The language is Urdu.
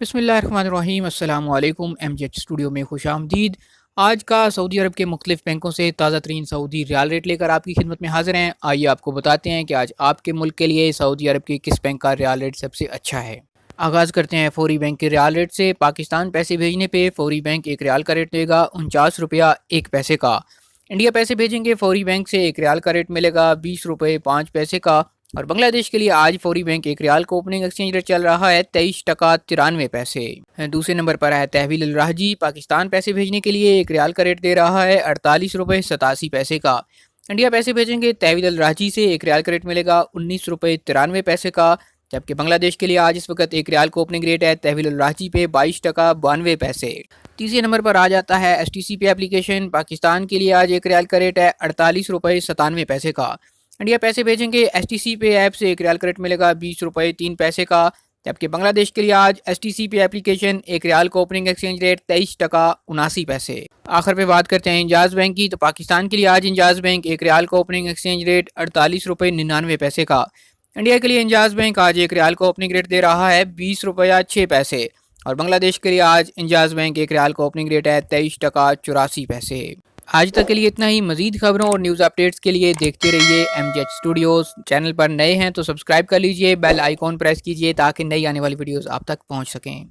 بسم اللہ الرحمن الرحیم۔ السلام علیکم۔ ایم جی ایچ اسٹوڈیو میں خوش آمدید۔ آج کا سعودی عرب کے مختلف بینکوں سے تازہ ترین سعودی ریال ریٹ لے کر آپ کی خدمت میں حاضر ہیں۔ آئیے آپ کو بتاتے ہیں کہ آج آپ کے ملک کے لیے سعودی عرب کی کس بینک کا ریال ریٹ سب سے اچھا ہے۔ آغاز کرتے ہیں فوری بینک کے ریال ریٹ سے۔ پاکستان پیسے بھیجنے پہ فوری بینک ایک ریال کا ریٹ دے گا 49 روپیہ 1 پیسے کا۔ انڈیا پیسے بھیجیں گے فوری بینک سے ایک ریال کا ریٹ ملے گا 20 روپے 5 پیسے کا۔ اور بنگلہ دیش کے لیے آج فوری بینک ایک ریال کا اوپننگ ایکسچینج ریٹ چل رہا ہے 23 ٹکا 93 پیسے۔ دوسرے نمبر پر ہے تحویل الراجی۔ پاکستان پیسے بھیجنے کے لیے ایک ریال کا ریٹ دے رہا ہے 48 روپے 87 پیسے کا۔ انڈیا پیسے بھیجیں گے تحویل الراجی سے ایک ریال کا ریٹ ملے گا 19 روپے 93 پیسے کا، جبکہ بنگلہ دیش کے لیے آج اس وقت ایک ریال کا اوپننگ ریٹ ہے تحویل الراجی پہ 22 ٹکا 92 پیسے۔ تیسرے نمبر پر آ جاتا ہے ایس ٹی سی پی اپلیکیشن۔ پاکستان کے لیے آج ایک ریال کا ریٹ ہے 48 روپے 97 پیسے کا۔ انڈیا پیسے بھیجیں گے ایس ٹی سی پے ایپ سے ایک ریال کا ریٹ ملے گا 20 روپے 3 پیسے کا، جبکہ بنگلہ دیش کے لیے آج ایس ٹی سی پے اپلیکیشن ایک ریال کا اوپننگ ایکسچینج ریٹ 23 ٹکا 79 پیسے۔ آخر پہ بات کرتے ہیں انجاز بینک کی، تو پاکستان کے لیے آج انجاز بینک ایک ریال کا اوپننگ ایکسچینج ریٹ 48 روپے 99 پیسے کا۔ انڈیا کے لیے انجاز بینک آج ایک ریال کا اوپننگ ریٹ دے رہا ہے 20 روپیہ 6 پیسے، اور بنگلہ دیش کے لیے آج انجاز بینک ایک ریال کا اوپننگ ریٹ ہے 23 ٹکا 84 پیسے۔ آج تک کے لیے اتنا ہی۔ مزید خبروں اور نیوز اپڈیٹس کے لیے دیکھتے رہیے M G H studios. Channel پر نئے ہیں تو سبسکرائب کر لیجئے، بیل آئیکن پریس کیجئے تاکہ نئی آنے والی ویڈیوز آپ تک پہنچ سکیں۔